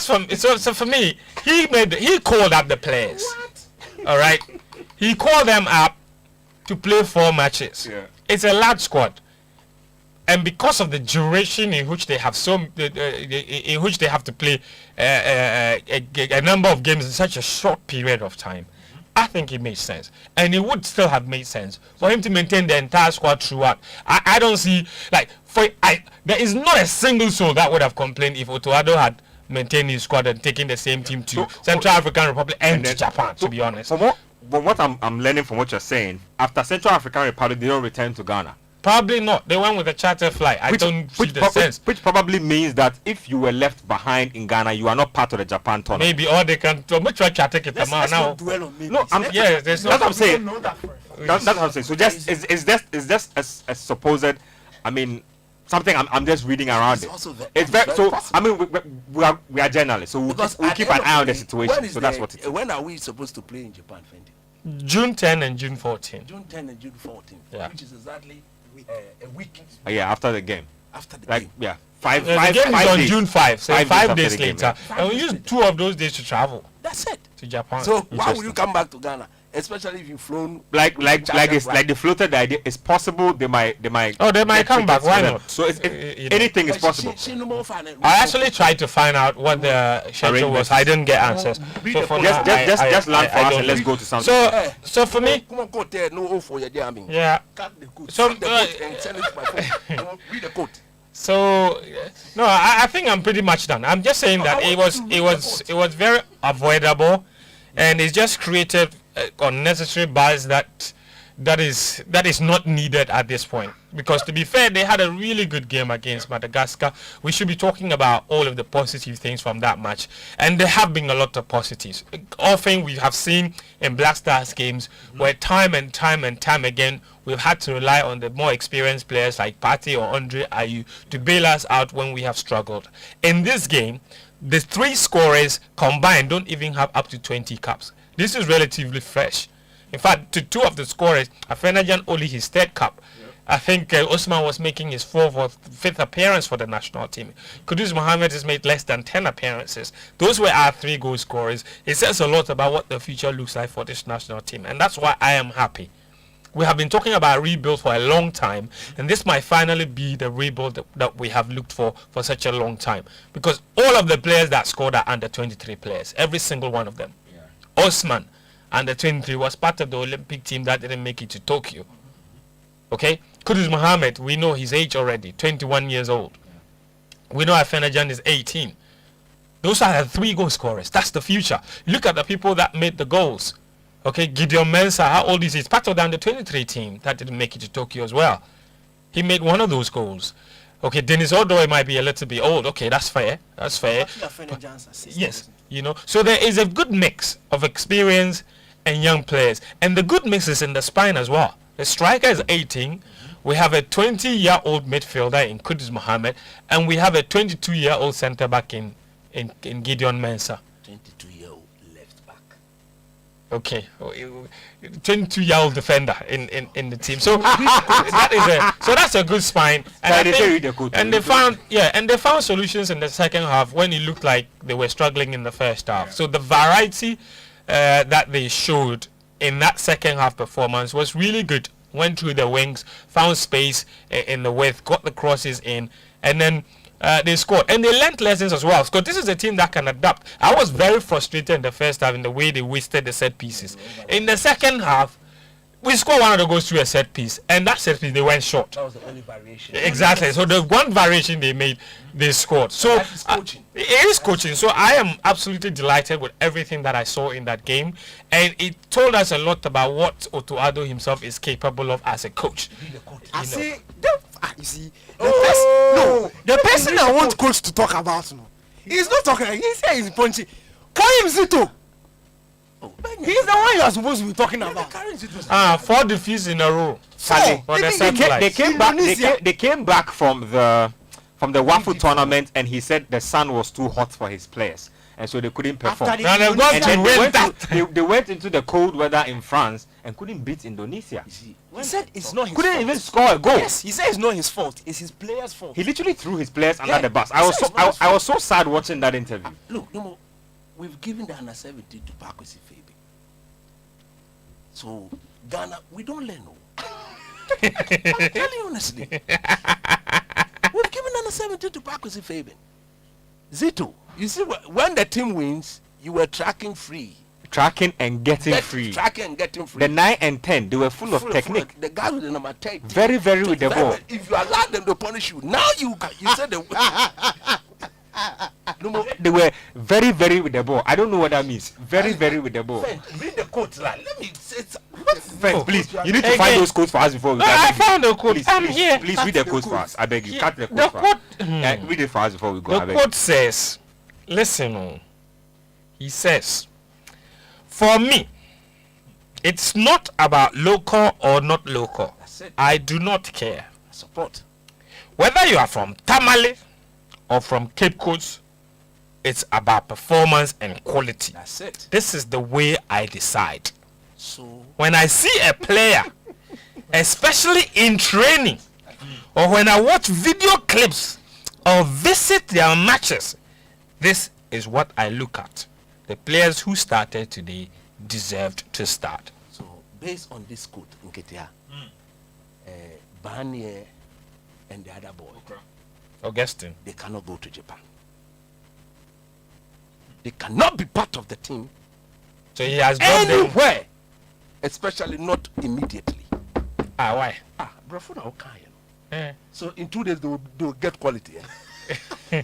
that's from so for me, he called up the players. What? All right, he called them up to play 4 matches. Yeah. It's a large squad, and because of the duration in which they have in which they have to play a number of games in such a short period of time, I think it makes sense, and it would still have made sense for him to maintain the entire squad throughout. I don't see there is not a single soul that would have complained if Otoado had maintained his squad and taken the same team to Central African Republic and to Japan. To be honest, from what I'm learning from what you're saying, after Central African Republic, they don't return to Ghana. Probably not. They went with a charter flight. I don't see the sense. Which probably means that if you were left behind in Ghana, you are not part of the Japan tournament. Maybe, or they can. Much try to take it now. No, there's that's what I'm saying. That's what I'm saying. So just is just a supposed. I mean, something I'm just reading around it. It's very so. I mean, we are journalists, so we'll keep an eye on the situation. So that's what it is. When are we supposed to play in Japan, Fendi? June 10 and June 14. June 10 and June 14. Yeah. Which is exactly a week. Yeah, after the game. After the game. Yeah. Five the game is on days. June 5, so 5 days later. Game, and we use 2 of those days to travel. That's it. To Japan. So why would you come back to Ghana? Especially if you've flown like they floated the idea. It's possible they might come back. Why not? So anything is possible. I actually tried to find out what the schedule was. I didn't get answers. So for just land for us and let's go to something. So for me, yeah. So read the quote. So no, I think I'm pretty much done. I'm just saying that it was very avoidable, and it's just created unnecessary bias that is not needed at this point. Because to be fair, they had a really good game against Madagascar. We should be talking about all of the positive things from that match, and there have been a lot of positives. Often we have seen in Black Stars games where time and time again we've had to rely on the more experienced players like Partey or Andre Ayew to bail us out when we have struggled. In this game, the 3 scorers combined don't even have up to 20 caps. This is relatively fresh. In fact, to 2 of the scorers, Afenajan only his 3rd cap. Yep. I think Osman was making his 4th or 5th appearance for the national team. Kudus Mohammed has made less than 10 appearances. Those were our 3 goal scorers. It says a lot about what the future looks like for this national team, and that's why I am happy. We have been talking about rebuild for a long time, and this might finally be the rebuild that we have looked for such a long time. Because all of the players that scored are under 23 players, every single one of them. Yeah. Osman, under 23, was part of the Olympic team that didn't make it to Tokyo. Okay? Kudus Mohammed, we know his age already, 21 years old. Yeah. We know Afenajan is 18. Those are the 3 goal scorers. That's the future. Look at the people that made the goals. Okay, Gideon Mensah, how old is he? He's part of the under 23 team that didn't make it to Tokyo as well. He made one of those goals. Okay, Dennis Odoi might be a little bit old. Okay, that's fair. That's fair. Yes, you know. So there is a good mix of experience and young players. And the good mix is in the spine as well. The striker is 18. We have a 20-year-old midfielder in Kudus Mohammed. And we have a 22-year-old centre-back in Gideon Mensah. 22-year-old left back. Okay, 22-year-old defender in the team. So that's a good spine. And they found solutions in the second half when it looked like they were struggling in the first half. Yeah. So the variety that they showed in that second half performance was really good. Went through the wings, found space in the width, got the crosses in, and then they scored. And they learned lessons as well. Because this is a team that can adapt. I was very frustrated in the first half in the way they wasted the set pieces. In the second half, we scored one of the goals through a set piece, and that set piece they went short. That was the only variation. Exactly. So the one variation they made, they scored. So it is coaching. So I am absolutely delighted with everything that I saw in that game, and it told us a lot about what Otoado himself is capable of as a coach. I see. You see, the person I want coach to talk about, he's not talking. He's saying he's punching. Call him Zito. He's the one you are supposed to be talking about. 4 defeats in a row. They came back from the from the Waffle tournament, and he said the sun was too hot for his players, and so they couldn't perform. After the Now they've got And to then win that. they went into the cold weather in France and couldn't beat Indonesia. You see, He said it's not his Couldn't fault. even score a goal. Yes, he said it's not his fault. It's his players' fault. He literally threw his players under Yeah, the bus. he said it's not his I was so sad watching that interview. look, we've given the under 17 to Pakwesi Febe. So Ghana, we don't learn. No. I'm telling you honestly. We've given under 17 to Pakwesi Febe. Zito, you see, when the team wins, you were tracking free. Tracking and getting free. Tracking and getting free. The 9 and 10, they were full of technique. The guys with the number 10. Very, very with the ball. If you allow them to punish you, now you said the. No more. They were very, very with the ball. I don't know what that means. Very, very with the ball. Read the quote. Like, let me say Friends, please, you need to Again. find those quotes for us before we No, start. I found the quote. Please, I'm please, here. please read the quotes for us. I beg you. Cut the The quotes for us. quote. Read it for us before we go. I The beg quote says, listen, he says, for me, it's not about local or not local. That's it. I do not care. support. Whether you are from Tamale or from Cape Coast, it's about performance and quality. That's it. This is the way I decide. So When I see a player, especially in training, or when I watch video clips or visit their matches, this is what I look at. The players who started today deserved to start. So based on this quote, Nketsia, Barnier and the other boy, Augustine. they cannot go to Japan. They cannot be part of the team So he has dropped them. anywhere, especially not immediately. Why? Bro, for now, can you know? Eh. So in 2 days they will get quality. you.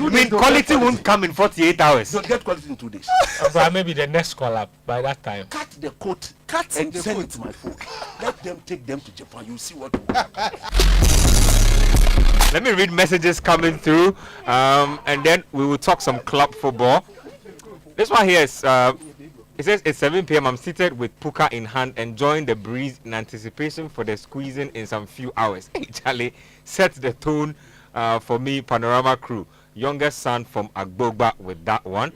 Mean quality won't come in 48 hours. They'll get quality in 2 days. But maybe the next call up by that time. Cut the coat, and send it to my phone. Let them take them to Japan. You see what. Let me read messages coming through, and then we will talk some club football. This one here is, it says it's 7 p.m. I'm seated with puka in hand, enjoying the breeze in anticipation for the squeezing in some few hours. Hey, Charlie, set the tone for me, Panorama crew. Youngest son from Agbogba with that one.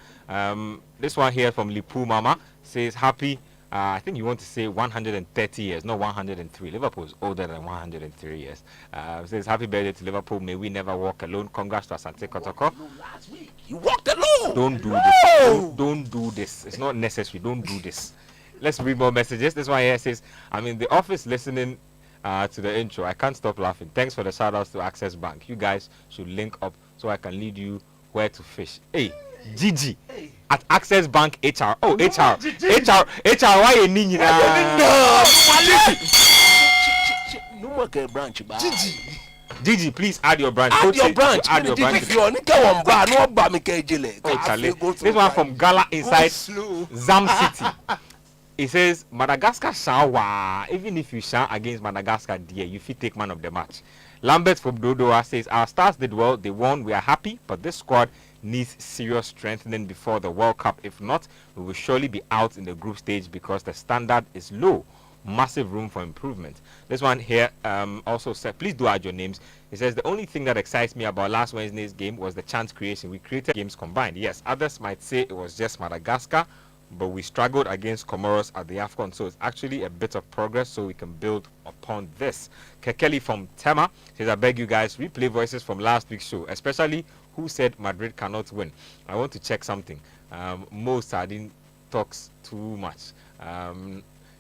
This one here from Lipu Mama says happy. I think you want to say 130 years, not 103. Liverpool is older than 103 years. Says happy birthday to Liverpool. May we never walk alone. Congrats to Asante Kotoko. No, last week you walked alone. Don't do this. Don't do this. It's not necessary. Don't do this. Let's read more messages. This one here says, I'm in the office listening to the intro. I can't stop laughing. Thanks for the shout outs to Access Bank. You guys should link up so I can lead you where to fish. Hey, Gigi at Access Bank HR. Oh, HR. Why you need No more branch. Gigi, please add your branch. Add Coach your said branch. to add your branch. If you only get one brand, no bar me kejele. Oh, Charlie. This one from Gala inside Zam City. It says Madagascar shower. Even if you shout against Madagascar, dear, you fit take man of the match. Lambert from Dodoa says our stars did well. They won. We are happy, but this squad needs serious strengthening before the World Cup. If not, we will surely be out in the group stage because the standard is low. Massive room for improvement. This one here also said, please do add your names. It says the only thing that excites me about last Wednesday's game was the chance creation. We created games combined. Yes, others might say it was just Madagascar, but we struggled against Comoros at the AFCON, so it's actually a bit of progress, so we can build upon this. Kekeli from Tema says, I beg you guys, replay voices from last week's show, especially who said Madrid cannot win. I want to check something. Mo Sardin talks too much.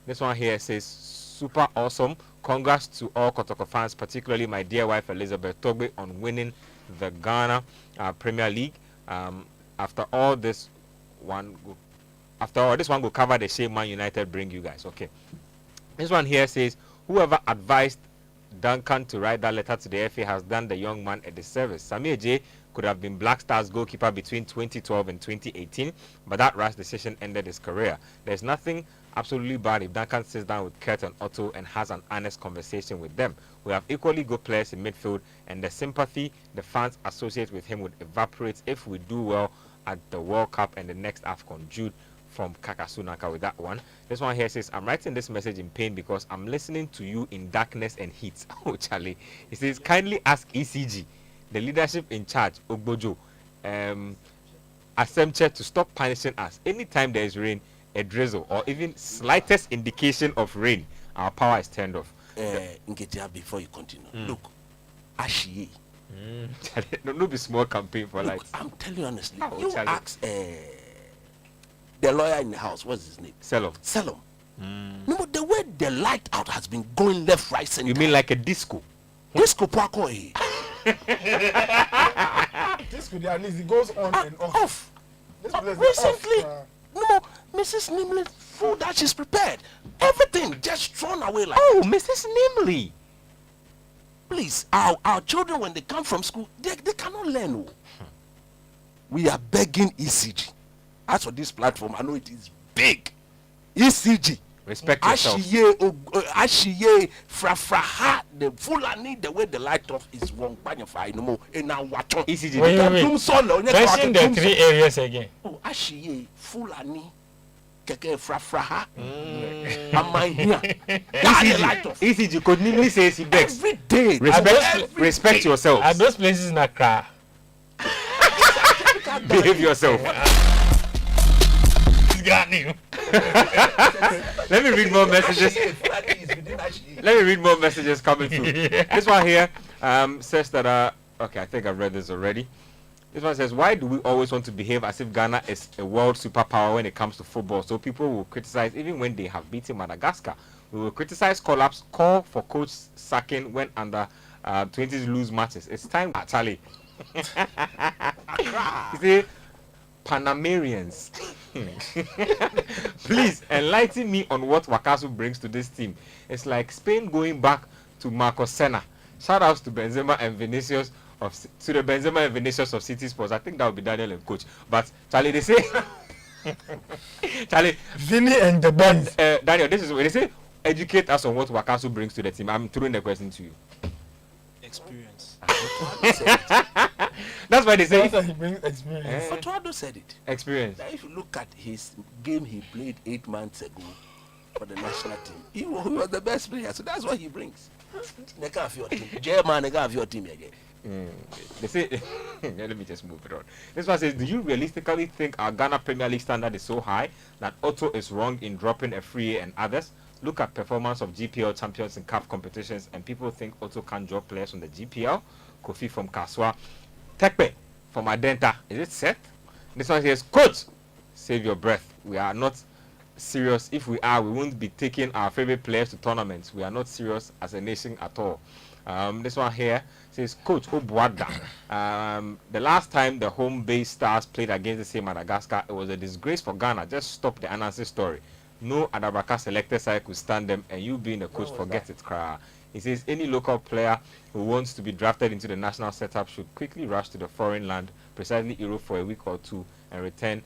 This one here says, super awesome. Congrats to all Kotoko fans, particularly my dear wife Elizabeth Togbe on winning the Ghana Premier League. After all, this one will cover the shame Man United bring you guys. Okay. This one here says, whoever advised Duncan to write that letter to the FA has done the young man a disservice. Samir J could have been Black Stars goalkeeper between 2012 and 2018, but that rash decision ended his career. There's nothing absolutely bad if Duncan sits down with Kurt and Otto and has an honest conversation with them. We have equally good players in midfield, and the sympathy the fans associate with him would evaporate if we do well at the World Cup and the next AFCON. Jude from Kakasunaka with that one. This one here says, I'm writing this message in pain because I'm listening to you in darkness and heat. Oh, Charlie. He says, kindly ask ECG, the leadership in charge, Ogbojo, Asemche, to stop punishing us. Anytime there is rain, a drizzle, or even slightest indication of rain, our power is turned off. Nketsia, before you continue, look, Ashie. No be small campaign for Look, lights. I'm telling you honestly, Oh, you Charlie. ask the lawyer in the house, what's his name? Sell Salom. No, but the way the light out has been going left, right, center. You mean like a disco? Disco Paco? This could at least it goes on and off. Off. This place is Recently, off. no, Mrs. Nimley, food that she's prepared, everything just thrown away like. Oh, Mrs. Nimley. Please, our children, when they come from school, they cannot learn. Oh. We are begging ECG. As for this platform, I know it is big. ECG. Respect yourself. Ashiye, frafraha, the Fulani, the way the light off is wrong. No more. And now what? ECG. Wait. Mention the 3 areas again. Oh, Ashiye, Fulani, keke frafraha. Am I here? That's the light off. ECG could Nimley says he begs. Every day. Respect yourself. Are those places in Accra? Behave yourself. Got you. Let me read more messages. Let me read more messages coming through. This one here says that okay, I think I've read this already. This one says, why do we always want to behave as if Ghana is a world superpower when it comes to football? So people will criticize even when they have beaten Madagascar. We will criticize collapse, call for coach sacking when under 20s lose matches. It's time, Charlie. You see, Panamerians, please enlighten me on what Wakasu brings to this team. It's like Spain going back to Marcos Senna. Shout outs to Benzema and Vinicius of Citi Sports. I think that would be Daniel and coach. But Charlie, they say, Charlie, Vinny and the Benz. Daniel, this is what they say. Educate us on what Wakasu brings to the team. I'm throwing the question to you. Experience. That's why they say He brings experience. Otuado said it. experience. Now, if you look at his game he played 8 months ago for the national team, he was the best player. So that's what he brings. They can't have your team. German, they can't have your team again. They say, let me just move it on. This one says, do you realistically think our Ghana Premier League standard is so high that Otto is wrong in dropping a free and others? Look at performance of GPL champions in CAF competitions and people think Otto can't drop players from the GPL. Kofi from Kaswa. Tekpe from Adenta. Is it set? This one says, coach, save your breath. We are not serious. If we are, we won't be taking our favorite players to tournaments. We are not serious as a nation at all. This one here says, Coach Obuada, the last time the home-based Stars played against the same Madagascar, it was a disgrace for Ghana. Just stop the Anansi story. No Adabaka selected side could stand them, and you being a coach, forget it, cry. He says any local player who wants to be drafted into the national setup should quickly rush to the foreign land, precisely Europe, for a week or two, and return.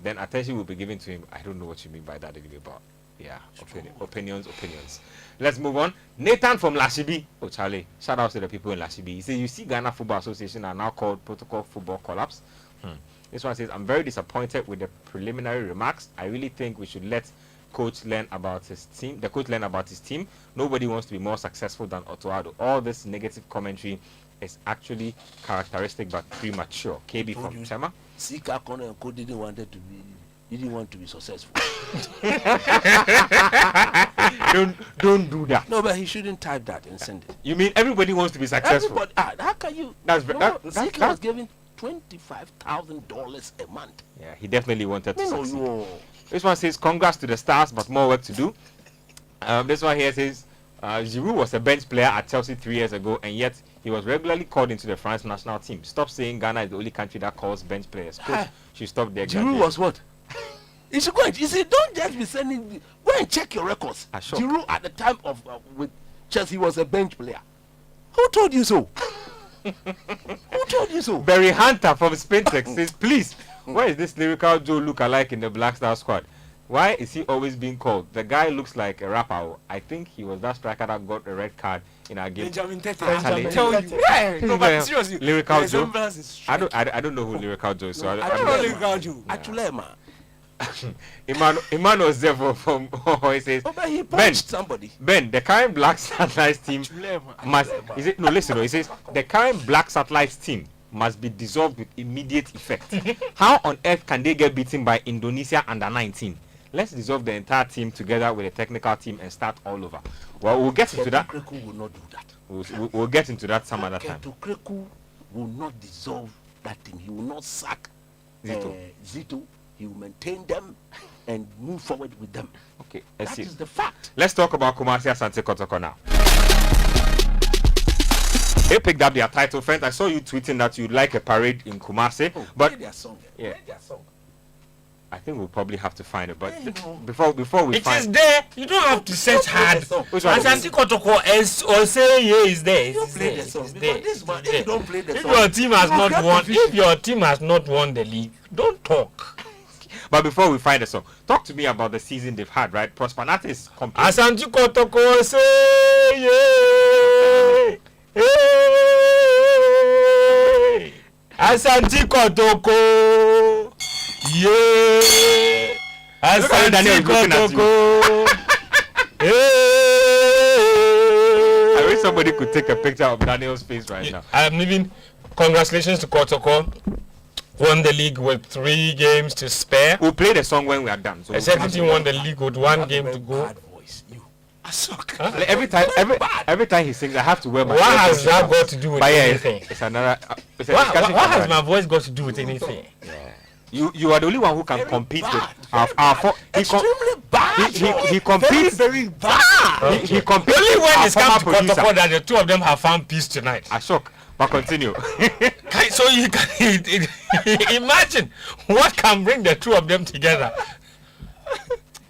Then attention will be given to him. I don't know what you mean by that, but yeah, opinions. Let's move on. Nathan from Lashibi. Oh, Charlie, shout out to the people in Lashibi. He says, you see Ghana Football Association are now called Protocol Football Collapse. This one says, I'm very disappointed with the preliminary remarks. I really think we should let coach learn about his team. The coach learn about his team. Nobody wants to be more successful than Otuado. All this negative commentary is actually characteristic but premature. KB from Chema. Sika Kone and Co didn't want to be successful. Don't do that. No, but he shouldn't type that and send it. You mean everybody wants to be successful? Everybody, how can you? Sika was given $25,000 a month. Yeah, he definitely wanted to succeed. No. This one says, congrats to the Stars, but more work to do. This one here says, Giroud was a bench player at Chelsea 3 years ago, and yet he was regularly called into the France national team. Stop saying Ghana is the only country that calls bench players. Coach, should stop there. Giroud was what? You should go. You see, don't just be sending. Go and check your records. Giroud at the time of with Chelsea was a bench player. Who told you so? Who told you so? Barry Hunter from Spintex says, please, where is this lyrical Joe look-alike in the Black Star squad? Why is he always being called? The guy looks like a rapper. I think he was that striker that got a red card in our game. Benjamin Charlie. Nketsia. Yeah, no, but seriously, Lyrical Joe. resemblance is I don't know who Lyrical Joe is. So I don't know Lyrical Joe. Achulema. Emmanuel was there from he says, but he Ben, punched somebody. Ben, the current Black Satellites team must, is it, no, listen, no, he says, the current Black Satellites team must be dissolved with immediate effect. How on earth can they get beaten by Indonesia under 19? Let's dissolve the entire team together with the technical team and start all over. Well, we'll get into that. Kreku will not do that. We'll get into that some other time. Kreku will not dissolve that team. He will not sack Zito. He will maintain them and move forward with them. Okay, That is the fact. Let's talk about Kumasi Asante Kotoko now. They picked up their title. Friend, I saw you tweeting that you'd like a parade in Kumasi, Play their song. Yeah. Play their song. I think we'll probably have to find it. But Hey, no. before we It find is there. You don't have to search hard. Which one is Asante Kotoko or say yeah is there. You It's play there. the song. It's Because there. this man, It's if you there. don't play the If song, your team has you not get won, confusion. if your team has not won the league, don't talk. But before we find the song, talk to me about the season they've had, right? Prosperity is complete. Asante Kotoko say yeah. Hey. Asante Kotoko. Yeah. Look at Daniel Asante looking at you. Kotoko. Hey. I wish somebody could take a picture of Daniel's face right now. I'm leaving. Congratulations to Kotoko. Won the league with 3 games to spare. We'll play the song when we are done. So The second team won the league with 1 game to go. Bad voice. You. I suck. every time he sings, I have to wear my. What has earphones. that got to do with But yeah, anything? it's another. It's a What discussion has for my another- voice got to do with anything? You are the only one who can Very compete bad. with Very our bad. Extremely bad. he competes. Very bad. He competes. Only when our it's come to former producer. Kotoko that the two of them have found peace tonight. Ashok, but continue. So you can imagine what can bring the two of them together.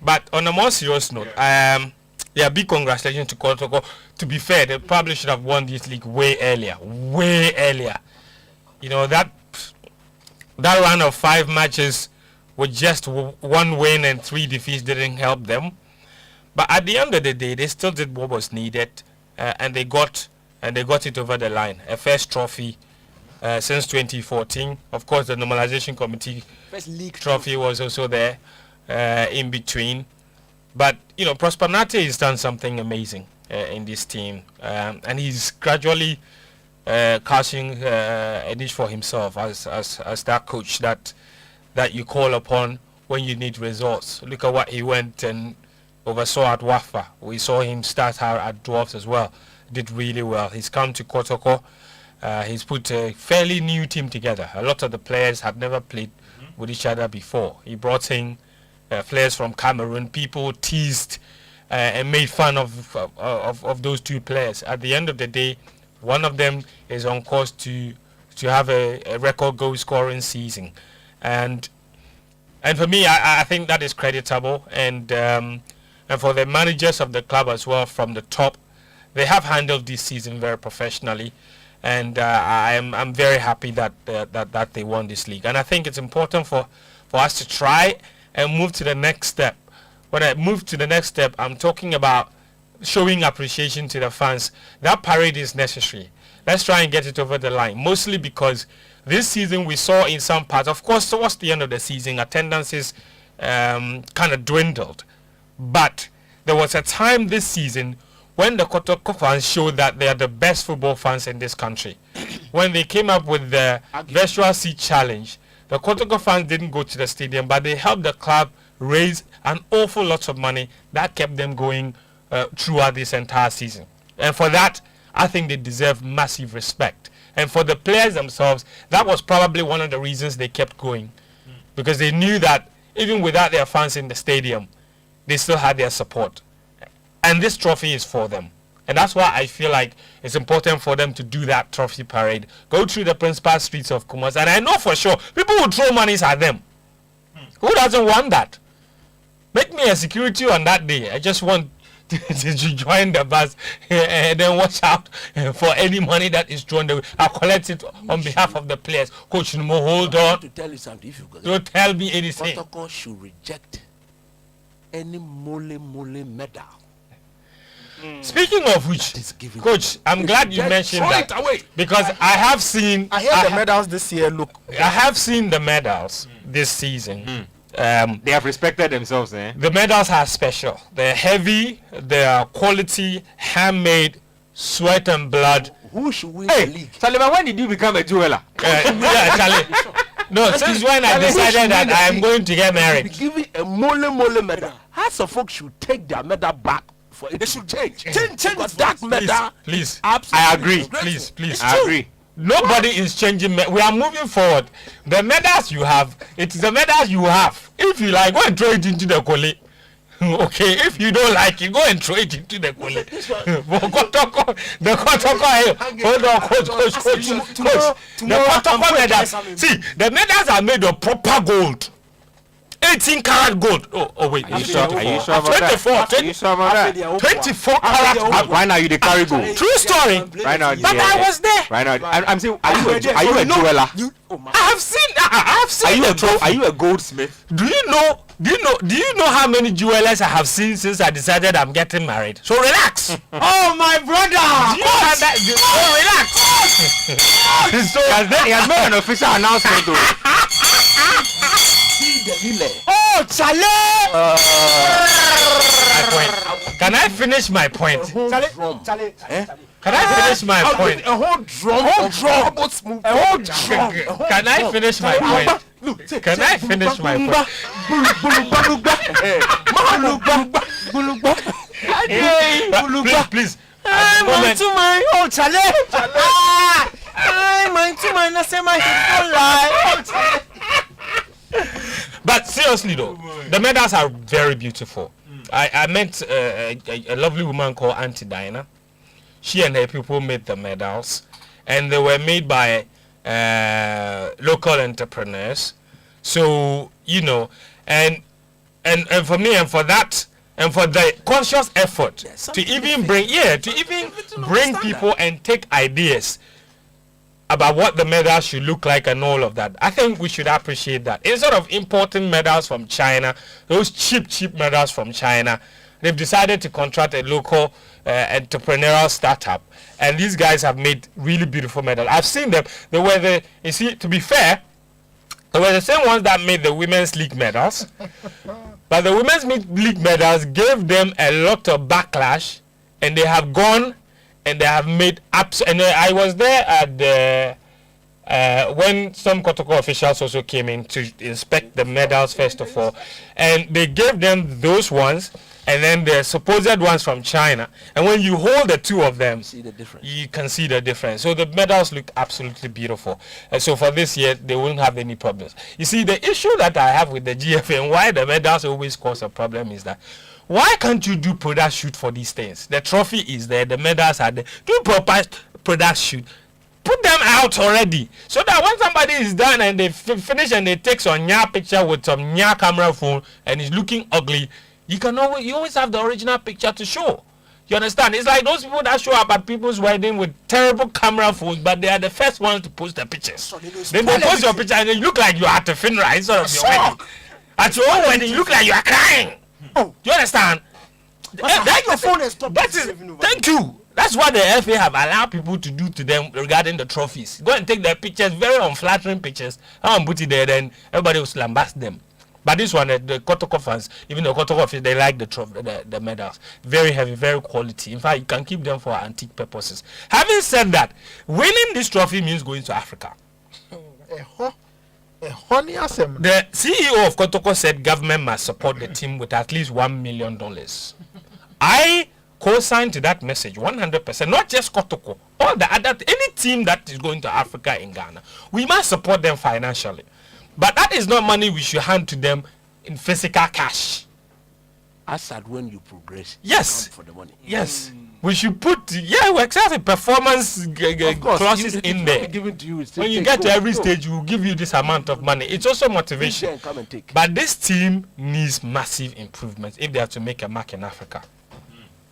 But on a more serious note, yeah, big congratulations to Kotoko. To be fair, they probably should have won this league way earlier. You know, that run of 5 matches with just 1 win and 3 defeats didn't help them. But at the end of the day, they still did what was needed, and they got it over the line. A first trophy since 2014. Of course, the normalization committee First league trophy was also there in between. But you know, Prosper Nate has done something amazing in this team, and he's gradually casting a niche for himself as that coach that you call upon when you need results. Look at what he went and oversaw at Wafa. We saw him start out at Dwarfs as well. Did really well. He's come to Kotoko. He's put a fairly new team together. A lot of the players had never played with each other before. He brought in players from Cameroon. People teased and made fun of those 2 players. At the end of the day, one of them is on course to have a record goal scoring season, and for me, I think that is creditable, and for the managers of the club as well from the top, they have handled this season very professionally, and I'm very happy that they won this league, and I think it's important for us to try and move to the next step. When I move to the next step, I'm talking about showing appreciation to the fans. That parade is necessary. Let's try and get it over the line, mostly because this season we saw in some parts, of course towards the end of the season, attendances kind of dwindled, but there was a time this season when the Kotoko fans showed that they are the best football fans in this country. When they came up with the virtual seat challenge, the Kotoko fans didn't go to the stadium, but they helped the club raise an awful lot of money that kept them going throughout this entire season. And for that, I think they deserve massive respect. And for the players themselves, that was probably one of the reasons they kept going. Because they knew that even without their fans in the stadium, they still had their support. And this trophy is for them. And that's why I feel like it's important for them to do that trophy parade. Go through the principal streets of Kumasi. And I know for sure, people will throw monies at them. Who doesn't want that? Make me a security on that day. I just want to join the bus and then watch out for any money that is thrown away. I'll collect it on behalf of the players. Coach Numo, hold on. To tell you something, if you go, Don't tell me anything. Kotoko should reject any mole medal. Speaking of which, It's given. Coach, I'm glad you mentioned Throw that it away. because I have seen I hear the medals this year look. I have seen the medals this season, They have respected themselves, eh? The medals are special. They're heavy. They're quality, handmade, sweat and blood. Who should win the league? Sullivan, when did you become a jeweler? Yeah, Charlie. No, since when I decided that I am going to get married. Giving a mole medal. Hearts of folk should take their medal back. For it. They should change. Change that medal. Please. I agree. Please. I agree. Nobody is changing. We are moving forward. The medals you have, it's the medals you have. If you like, go and throw it into the Kole. Okay, if you don't like it, go and throw it into the Kole. Kotoko, the Kotoko. Hold on, coach. The Kotoko medals. See, the medals are made of proper gold. 18 karat gold. Oh wait. Are you sure about that? 24 karat. Right now you dey carry gold. True story. Right now, But I was there. Right now, I'm saying, are you a jeweler? I have seen. Are you a goldsmith? Do you know how many jewelers I have seen since I decided I'm getting married? So relax. Oh my brother! Do you have that? So relax. He has made an official announcement though. Oh, Charlie! My point. Can I finish my point? Charlie. Can I finish my point? A whole drum. Can I finish my point? Can I finish my point? Please. Oh, Charlie! But seriously though, the medals are very beautiful. I met a lovely woman called Auntie Diana. She and her people made the medals, and they were made by local entrepreneurs. So and for me and for that and for the conscious effort to even bring people and take ideas about what the medals should look like and all of that. I think we should appreciate that. Instead of importing medals from China, those cheap medals from China, they've decided to contract a local entrepreneurial startup, and these guys have made really beautiful medals. I've seen them. They were to be fair, they were the same ones that made the Women's League medals. But the Women's League medals gave them a lot of backlash, and they have gone and they have made apps. And I was there at the when some Kotoko officials also came in to inspect the medals first of all, and they gave them those ones and then the supposed ones from China. And when you hold the two of them, you can see the difference. So the medals look absolutely beautiful. And so for this year, they won't have any problems. You see, the issue that I have with the GFA and why the medals always cause a problem is that why can't you do product shoot for these things? The trophy is there, the medals are there. Do proper product shoot. Put them out already, so that when somebody is done and they finish and they take some nya picture with some nya camera phone and it's looking ugly, you always have the original picture to show. You understand? It's like those people that show up at people's wedding with terrible camera phones, but they are the first ones to post the pictures. So then they post your picture and you look like you are at a funeral instead of your wedding. At your own wedding, you look like you are crying. Oh, you understand? Your phone is thank you. That's what the FA have allowed people to do to them regarding the trophies. Go and take their pictures, very unflattering pictures, and put it there, then everybody will lambast them. But this one, the Kotoko fans, even the Kotoko fans, they like the medals. Very heavy, very quality. In fact, you can keep them for antique purposes. Having said that, winning this trophy means going to Africa. The CEO of Kotoko said government must support the team with at least $1 million. I co-signed to that message 100%. Not just Kotoko, all the other any team that is going to Africa in Ghana, we must support them financially. But that is not money we should hand to them in physical cash. As at when you progress, yes, for the money. Yes. We should put we exactly performance clauses in there. Given to you, when you get to every stage, we will give you this amount of money. It's also motivation. Come and take. But this team needs massive improvements if they have to make a mark in Africa.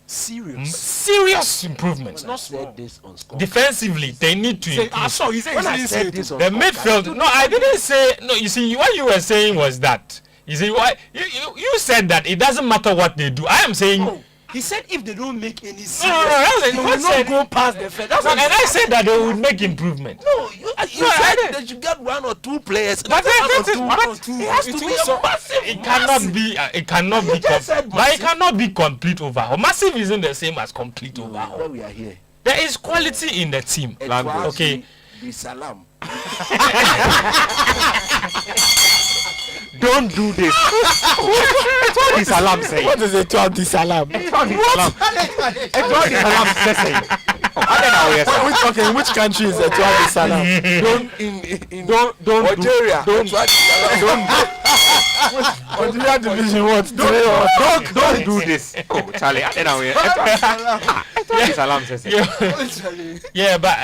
Serious improvements. Not said this on score. Defensively, they need to improve. I said this on The midfield. No, I didn't say. No, you see, what you were saying was that. You see, why you said that it doesn't matter what they do. I am saying He said if they don't make any serious, they will not go past the Fed. That's and I said that they would make improvement. No, you said they should get 1 or 2 players. But It has to be a massive. It cannot be. It cannot be. But it cannot be complete overhaul. Massive isn't the same as complete overhaul. Why we are here? There is quality in the team. Okay. Be salam. Don't do this. That's what the salam saying. What is it to the salam? That's what the salam saying. I don't know, yes, In which country is it to the salam? don't Algeria. Algeria division what? don't do this. Oh, Charlie, I don't know, yes. That's what the salam saying. Yeah, but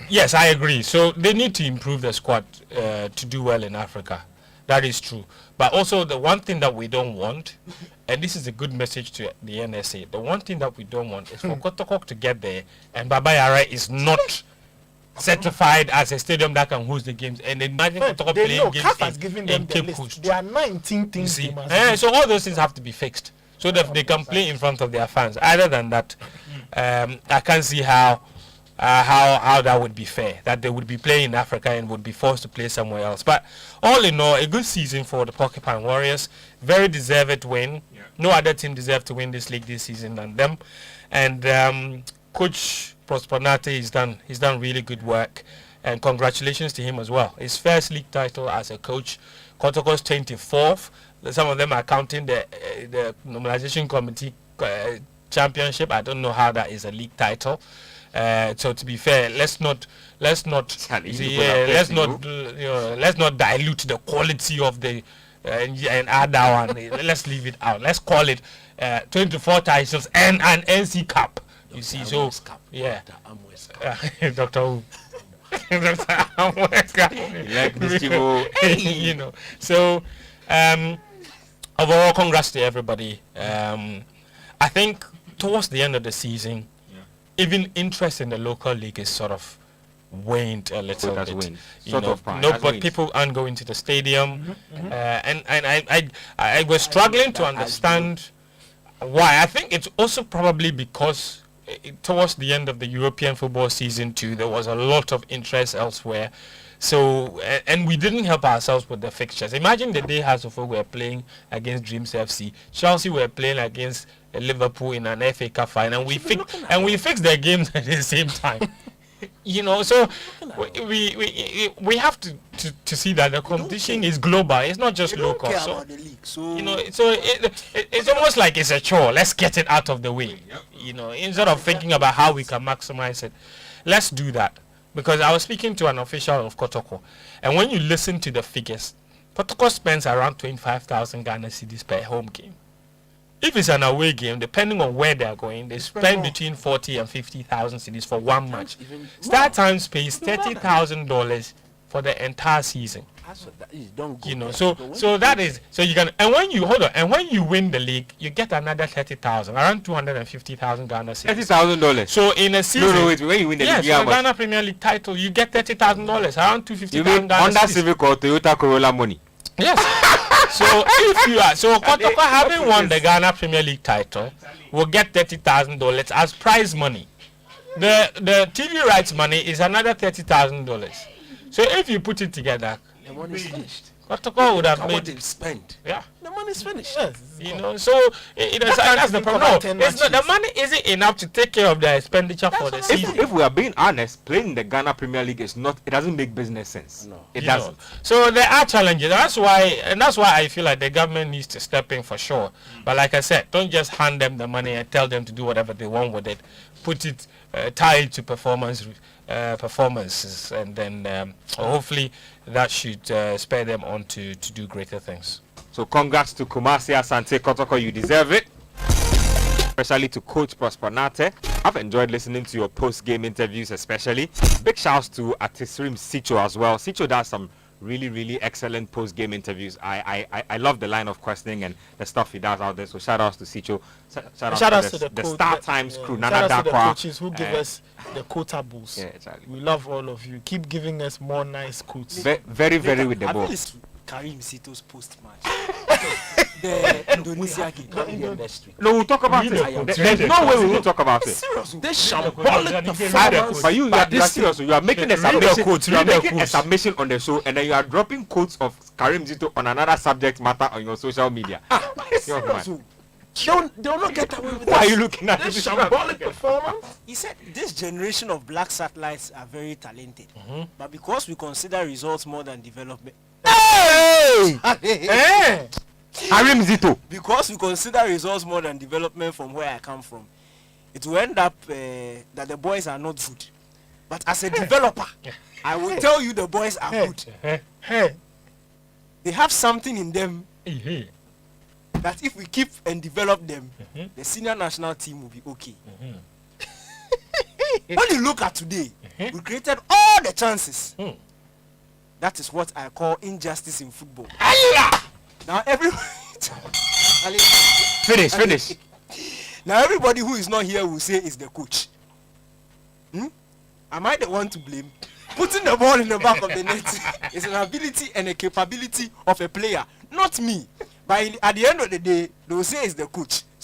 yes, I agree. So they need to improve the squad to do well in Africa. That is true. But also the one thing that we don't want, and this is a good message to the NSA, the one thing that we don't want is for Kotoko to get there and Baba Yara is not certified as a stadium that can host the games. And imagine Kotoko playing games has given them the Cape list. Coast. There are 19 things they must do. So all those things have to be fixed so that they can play in front of their fans. Other than that, I can't see how that would be fair, that they would be playing in Africa and would be forced to play somewhere else. But all in all, a good season for the Porcupine Warriors. Very deserved win. Yeah. No other team deserved to win this league this season than them. And Coach Prosperity, he's done really good work. And congratulations to him as well. His first league title as a coach. Kotoko's 24th. Some of them are counting the normalization committee championship. I don't know how that is a league title. So to be fair, let's not dilute the quality of the and add that one. Let's leave it out. Let's call it 24 titles and an NC Cup. You see, so yeah, Dr. Who. Dr. So overall, congrats to everybody. I think towards the end of the season, even interest in the local league is sort of waned a little bit. But people aren't going to the stadium, and I was struggling to understand why. I think it's also probably because towards the end of the European football season too, there was a lot of interest elsewhere. So and we didn't help ourselves with the fixtures. Imagine the day Hasselhoff were playing against Dreams FC, Chelsea were playing against Liverpool in an FA Cup final, and we fixed their games at the same time. So we have to see that the competition is global. It's not just local. So it's almost like it's a chore. Let's get it out of the way. Instead of thinking about how we can maximize it, let's do that. Because I was speaking to an official of Kotoko, and when you listen to the figures, Kotoko spends around 25,000 Ghana cedis per home game. If it's an away game, depending on where they're going, they spend between 40 and 50,000 cedis for one match. Star Times pays $30,000 for the entire season. So that is you can, and when you win the league, you get another 30,000, around 250,000 Ghana cedis. $30,000. So in a season, no, wait, when you win the league, the Ghana Premier League title, you get $30,000, around 250,000 Ghana Honda cedis. Civic or Toyota Corolla money. Yes. So Kotoko, having won the Ghana Premier League title, will get $30,000 as prize money. The TV rights money is another $30,000. So if you put it together, the money is finished. Kotoko would have What made they've spent. Yeah. The money is finished. So that's the problem. No, it's not, the money isn't enough to take care of the expenditure for the season. If we are being honest, playing the Ghana Premier League is not. It doesn't make business sense. No, it doesn't. So there are challenges. That's why I feel like the government needs to step in for sure. But like I said, don't just hand them the money and tell them to do whatever they want with it. Put it tied to performances, and then hopefully that should spur them on to do greater things. So congrats to Kumasi Asante Kotoko, you deserve it. Especially to Coach Prosperity. I've enjoyed listening to your post-game interviews especially. Big shouts to Atisrim Sicho as well. Sicho does some really excellent post-game interviews. I love the line of questioning and the stuff he does out there. So shout outs to Sicho. Shout outs to the Star Times crew. Shout outs to the coaches who give us the quota boosts. Yeah, exactly. We love all of you. Keep giving us more nice quotes. Very with the ball. Karim Sito's post-match. the Indonesia game. No, we'll talk about it. There's no way we will talk about it. This shambolic performance. But you are serious. You are making a submission. You are making a submission on the show, and then you are dropping quotes of Karim Zito on another subject matter on your social media. They'll not get away with Why are you looking at this this? shambolic performance. He said this generation of black satellites are very talented, but because we consider results more than development. Hey! Karim Zito. Because we consider results more than development from where I come from, it will end up that the boys are not good. But as a developer, I will tell you the boys are good. They have something in them that if we keep and develop them, the senior national team will be okay. When you look at today, we created all the chances. That is what I call injustice in football. Now everybody Finish. Now everybody who is not here will say it's the coach. Am I the one to blame? Putting the ball in the back of the net is an ability and a capability of a player, not me. But at the end of the day, they will say it's the coach.